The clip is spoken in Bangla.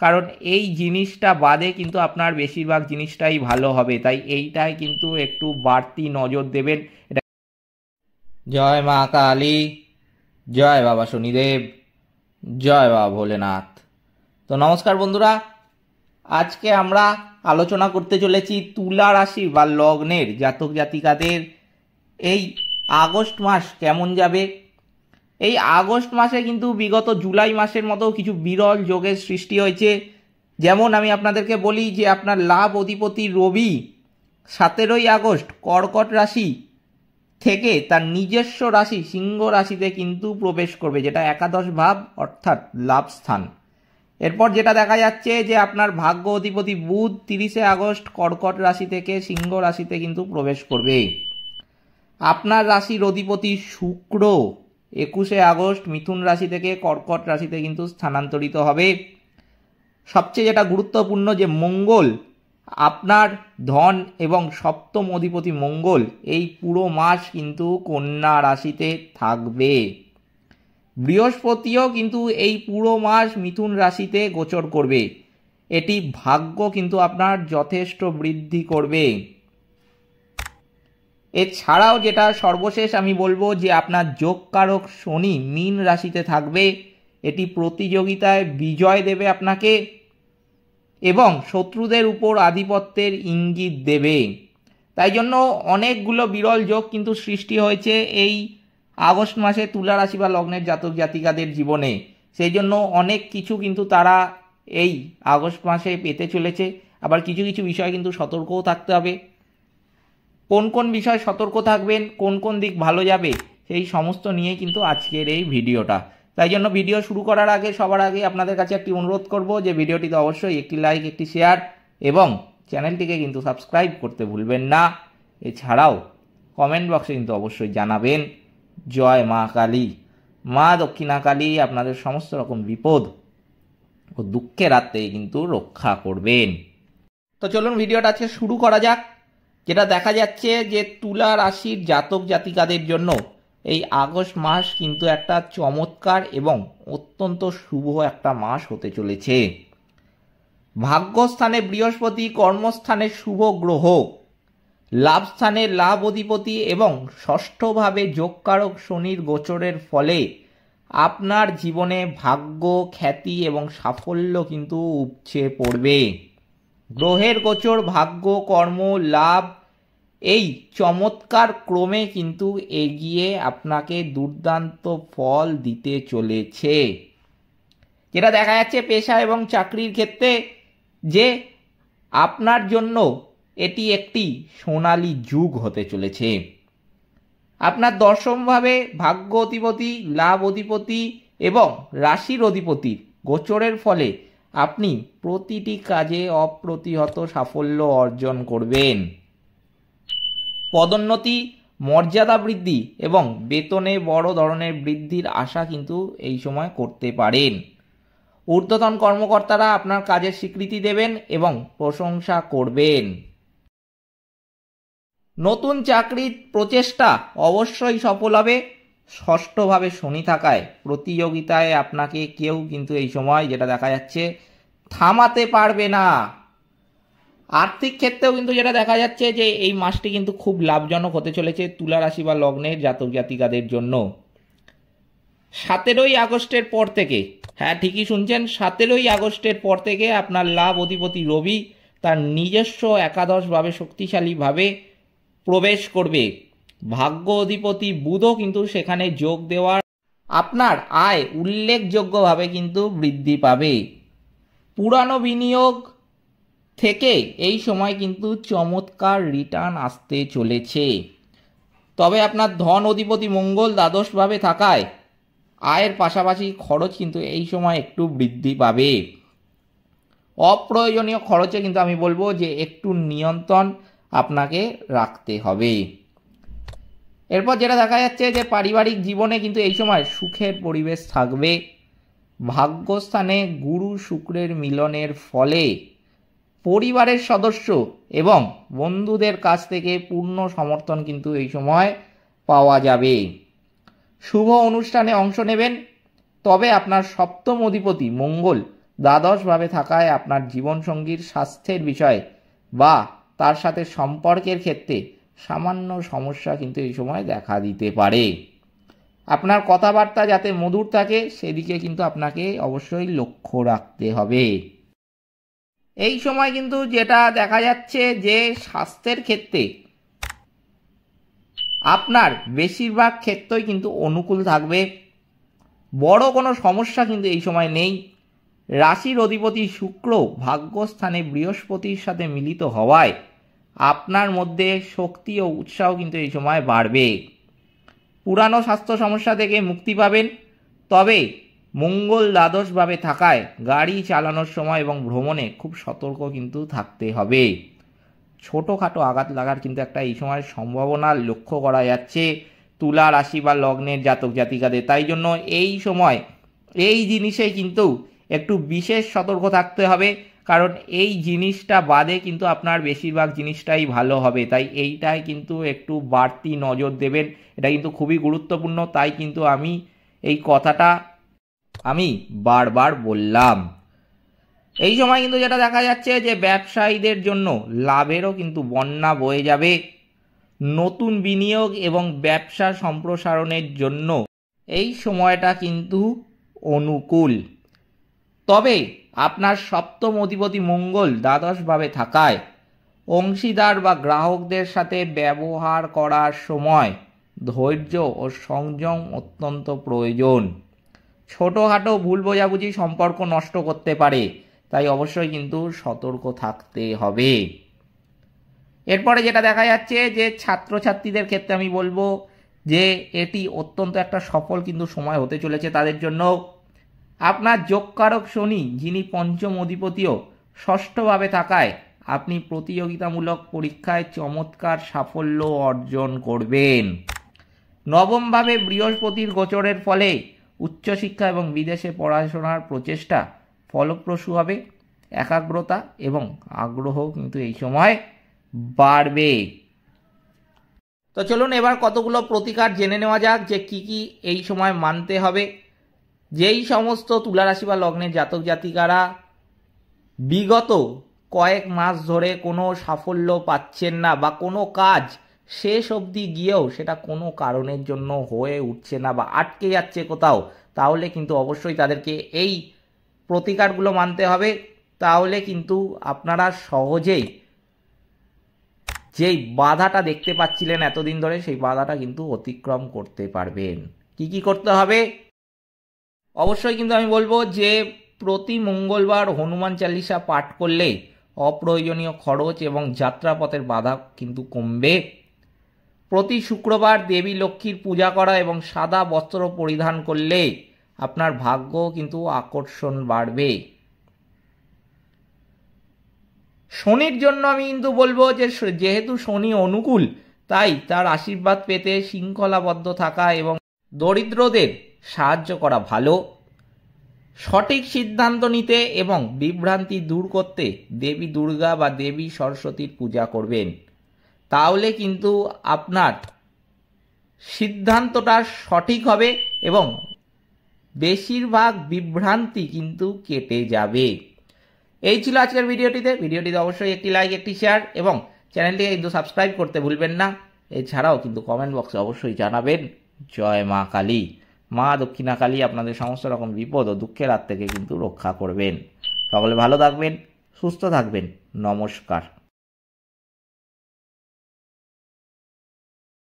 কারণ এই জিনিসটা বাদে কিন্তু আপনার বেশিরভাগ জিনিসটাই ভালো হবে, তাই এইটাই কিন্তু একটু বাড়তি নজর দেবেন। জয় মা কালী, জয় বাবা শনিদেব, জয় বাবা ভোলেনাথ। তো নমস্কার বন্ধুরা, আজকে আমরা আলোচনা করতে চলেছি তুলা রাশি বা লগ্নের জাতক জাতিকাদের এই আগস্ট মাস কেমন যাবে। এই আগস্ট মাসে কিন্তু বিগত জুলাই মাসের মতো কিছু বিরল যোগের সৃষ্টি হয়েছে। যেমন আমি আপনাদেরকে বলি যে আপনার লাভ অধিপতি রবি 17ই আগস্ট কর্কট রাশি থেকে তার নিজস্ব রাশি সিংহ রাশিতে কিন্তু প্রবেশ করবে, যেটা একাদশ ভাব অর্থাৎ লাভ স্থান। এরপর যেটা দেখা যাচ্ছে যে আপনার ভাগ্য অধিপতি বুধ 30শে আগস্ট কর্কট রাশি থেকে সিংহ রাশিতে কিন্তু প্রবেশ করবে। আপনার রাশির অধিপতি শুক্র 21শে আগস্ট মিথুন রাশি থেকে কর্কট রাশিতে কিন্তু স্থানান্তরিত হবে। সবচেয়ে যেটা গুরুত্বপূর্ণ যে মঙ্গল, আপনার ধন এবং সপ্তম অধিপতি মঙ্গল এই পুরো মাস কিন্তু কন্যা রাশিতে থাকবে। বৃহস্পতিও কিন্তু এই পুরো মাস মিথুন রাশিতে গোচর করবে। এটি ভাগ্য কিন্তু আপনার যথেষ্ট বৃদ্ধি করবে। এছাড়াও যেটা সর্বশেষ আমি বলবো যে আপনার যোগকারক শনি মীন রাশিতে থাকবে। এটি প্রতিযোগিতায় বিজয় দেবে আপনাকে এবং শত্রুদের উপর আধিপত্যের ইঙ্গিত দেবে। তাই জন্য অনেকগুলো বিরল যোগ কিন্তু সৃষ্টি হয়েছে এই আগস্ট মাসে তুলা রাশি বা লগ্নের জাতক জাতিকাদের জীবনে। সেই জন্য অনেক কিছু কিন্তু তারা এই আগস্ট মাসে পেতে চলেছে। আবার কিছু কিছু বিষয় কিন্তু সতর্কও থাকতে হবে। কোন কোন বিষয় সতর্ক থাকবেন, কোন কোন দিক ভালো যাবে, সেই সমস্ত নিয়ে কিন্তু আজকের এই ভিডিওটা। তাই জন্য ভিডিও শুরু করার আগে সবার আগে আপনাদের কাছে একটি অনুরোধ করব যে ভিডিওটিতে অবশ্যই একটি লাইক, একটি শেয়ার এবং চ্যানেলটিকে কিন্তু সাবস্ক্রাইব করতে ভুলবেন না। এছাড়াও কমেন্ট বক্সে কিন্তু অবশ্যই জানাবেন জয় মা কালী, মা দক্ষিণা কালী আপনাদের সমস্ত রকম বিপদ ও দুঃখের হাত থেকে কিন্তু রক্ষা করবেন। তো চলুন ভিডিওটা আজকে শুরু করা যাক। যেটা দেখা যাচ্ছে যে তুলা রাশির জাতক জাতিকাদের জন্য এই আগস্ট মাস কিন্তু একটা চমৎকার এবং অত্যন্ত শুভ একটা মাস হতে চলেছে। ভাগ্যস্থানে বৃহস্পতি, কর্মস্থানে শুভ গ্রহ, লাভস্থানে লাভ অধিপতি এবং ষষ্ঠভাবে যোগকারক শনির গোচরের ফলে আপনার জীবনে ভাগ্য, খ্যাতি এবং সাফল্য কিন্তু উপচে পড়বে। গ্রহের গোচর ভাগ্য, কর্ম, লাভ এই চমৎকার ক্রমে কিন্তু এগিয়ে আপনাকে দুর্দান্ত ফল দিতে চলেছে। যেটা দেখা যাচ্ছে পেশা এবং চাকরির ক্ষেত্রে যে আপনার জন্য এটি একটি সোনালী যুগ হতে চলেছে। আপনার দশমভাবে ভাগ্য অধিপতি, লাভ অধিপতি এবং রাশির অধিপতির গোচরের ফলে আপনি প্রতিটি কাজে অপ্রতিহত সাফল্য অর্জন করবেন। পদোন্নতি, মর্যাদা বৃদ্ধি এবং বেতনে বড় ধরনের বৃদ্ধির আশা কিন্তু এই সময় করতে পারেন। ঊর্ধ্বতন কর্মকর্তারা আপনার কাজের স্বীকৃতি দেবেন এবং প্রশংসা করবেন। নতুন চাকরির প্রচেষ্টা অবশ্যই সফল হবে। ষষ্ঠভাবে শনি থাকায় প্রতিযোগিতায় আপনাকে কেউ কিন্তু এই সময় যেটা দেখা যাচ্ছে থামাতে পারবে না। আর্থিক ক্ষেত্রেও কিন্তু যেটা দেখা যাচ্ছে যে এই মাসটি কিন্তু খুব লাভজনক হতে চলেছে তুলা রাশি বা লগ্নের জাতক জাতিকাদের জন্য। 17ই আগস্টের পর থেকে, হ্যাঁ ঠিকই শুনছেন, 17ই আগস্টের পর থেকে আপনার লাভ অধিপতি রবি তার নিজস্ব একাদশভাবে শক্তিশালীভাবে প্রবেশ করবে। ভাগ্য অধিপতি বুধও কিন্তু সেখানে যোগ দেওয়ার আপনার আয় উল্লেখযোগ্যভাবে কিন্তু বৃদ্ধি পাবে। পুরানো বিনিয়োগ থেকে এই সময় কিন্তু চমৎকার রিটার্ন আসতে চলেছে। তবে আপনার ধন অধিপতি মঙ্গল দ্বাদশভাবে থাকায় আয়ের পাশাপাশি খরচ কিন্তু এই সময় একটু বৃদ্ধি পাবে। অপ্রয়োজনীয় খরচে কিন্তু আমি বলবো যে একটু নিয়ন্ত্রণ আপনাকে রাখতে হবে। এরপর যেটা দেখা যাচ্ছে যে পারিবারিক জীবনে কিন্তু এই সময় সুখের পরিবেশ থাকবে। ভাগ্যস্থানে গুরু শুক্রের মিলনের ফলে পরিবারের সদস্য এবং বন্ধুদের কাছ থেকে পূর্ণ সমর্থন কিন্তু এই সময় পাওয়া যাবে। শুভ অনুষ্ঠানে অংশ নেবেন, তবে আপনার সপ্তম অধিপতি মঙ্গল দ্বাদশভাবে থাকায় আপনার জীবনসঙ্গীর স্বাস্থ্যের বিষয়ে বা তার সাথে সম্পর্কের ক্ষেত্রে সামান্য সমস্যা কিন্তু এই সময় দেখা দিতে পারে। আপনার কথাবার্তা যাতে মধুর থাকে সেদিকে কিন্তু আপনাকে অবশ্যই লক্ষ্য রাখতে হবে। এই সময় কিন্তু যেটা দেখা যাচ্ছে যে স্বাস্থ্যের ক্ষেত্রে আপনার বেশিরভাগ ক্ষেত্রেই কিন্তু অনুকূল থাকবে। বড় কোনো সমস্যা কিন্তু এই সময় নেই। রাশির অধিপতি শুক্র ভাগ্যস্থানে বৃহস্পতির সাথে মিলিত হওয়ায় আপনার মধ্যে শক্তি ও উৎসাহ কিন্তু এই সময় বাড়বে। পুরানো স্বাস্থ্য সমস্যা থেকে মুক্তি পাবেন। তবে মঙ্গল দ্বাদশভাবে থাকায় গাড়ি চালানোর সময় এবং ভ্রমণে খুব সতর্ক কিন্তু থাকতে হবে। ছোটোখাটো আঘাত লাগার কিন্তু একটা এই সময় সম্ভাবনা লক্ষ্য করা যাচ্ছে তুলা রাশি বা লগ্নের জাতক জাতিকাদের। তাই জন্য এই সময় এই জিনিসে কিন্তু একটু বিশেষ সতর্ক থাকতে হবে, কারণ এই জিনিসটা বাদে কিন্তু আপনার বেশিরভাগ জিনিসটাই ভালো হবে। তাই এইটাই কিন্তু একটু বাড়তি নজর দেবেন, এটা কিন্তু খুবই গুরুত্বপূর্ণ। তাই কিন্তু আমি এই কথাটা বারবার বললাম। এই সময় কিন্তু যেটা দেখা যাচ্ছে যে ব্যবসায়ীদের জন্য লাভেরও কিন্তু বন্যা বয়ে যাবে। নতুন বিনিয়োগ এবং ব্যবসা সম্প্রসারণের জন্য এই সময়টা কিন্তু অনুকূল। তবে আপনার সপ্তম অধিপতি মঙ্গল দ্বাদশভাবে থাকায় অংশীদার বা গ্রাহকদের সাথে ব্যবহার করার সময় ধৈর্য ও সংযম অত্যন্ত প্রয়োজন। ছোটোখাটো ভুল বোঝাবুঝি সম্পর্ক নষ্ট করতে পারে, তাই অবশ্যই কিন্তু সতর্ক থাকতে হবে। এরপরে যেটা দেখা যাচ্ছে যে ছাত্রছাত্রীদের ক্ষেত্রে আমি বলবো যে এটি অত্যন্ত একটা সফল কিন্তু সময় হতে চলেছে তাদের জন্য। আপনার যোগকারক শনি, যিনি পঞ্চম অধিপতিও ষষ্ঠভাবে থাকায় আপনি প্রতিযোগিতামূলক পরীক্ষায় চমৎকার সাফল্য অর্জন করবেন। নবমভাবে বৃহস্পতির গোচরের ফলে উচ্চশিক্ষা এবং বিদেশে পড়াশোনার প্রচেষ্টা ফলপ্রসূ হবে। একাগ্রতা এবং আগ্রহ কিন্তু এই সময় বাড়বে। তো চলুন এবার কতগুলো প্রতিকার জেনে নেওয়া যাক যে কি কি এই সময় মানতে হবে। যেই সমস্ত তুলা রাশি বা লগ্নের জাতক জাতিকারা বিগত কয়েক মাস ধরে কোনো সাফল্য পাচ্ছেন না বা কোনো কাজ শেষ অবধি গিয়েও সেটা কোনো কারণের জন্য হয়ে উঠছে না বা আটকে যাচ্ছে কোথাও, তাহলে কিন্তু অবশ্যই তাদেরকে এই প্রতিকারগুলো মানতে হবে। তাহলে কিন্তু আপনারা সহজেই যেই বাধাটা দেখতে পাচ্ছিলেন এতদিন ধরে সেই বাধাটা কিন্তু অতিক্রম করতে পারবেন। কি কি করতে হবে? অবশ্যই কিন্তু আমি বলবো যে প্রতি মঙ্গলবার হনুমান চালিসা পাঠ করলে অপ্রয়োজনীয় খরচ এবং যাত্রাপথের বাধা কিন্তু কমবে। প্রতি শুক্রবার দেবী লক্ষ্মীর পূজা করা এবং সাদা বস্ত্র পরিধান করলে আপনার ভাগ্য কিন্তু আকর্ষণ বাড়বে। শনির জন্য আমি কিন্তু বলবো যে যেহেতু শনি অনুকূল, তাই তার আশীর্বাদ পেতে শৃঙ্খলাবদ্ধ থাকা এবং দরিদ্রদের সাহায্য করা ভালো। সঠিক সিদ্ধান্ত নিতে এবং বিভ্রান্তি দূর করতে দেবী দুর্গা বা দেবী সরস্বতীর পূজা করবেন। তাহলে কিন্তু আপনার সিদ্ধান্তটা সঠিক হবে এবং বেশিরভাগ বিভ্রান্তি কিন্তু কেটে যাবে। এই ছিল আজকের ভিডিওটিতে অবশ্যই একটি লাইক, একটি শেয়ার এবং চ্যানেলটিকে কিন্তু সাবস্ক্রাইব করতে ভুলবেন না। এছাড়াও কিন্তু কমেন্ট বক্সে অবশ্যই জানাবেন জয় মা কালী। মা দক্ষিণা কালী আপনাদের সমস্ত রকম বিপদ ও দুঃখের হাত থেকে কিন্তু রক্ষা করবেন। সকলে ভালো থাকবেন, সুস্থ থাকবেন। নমস্কার।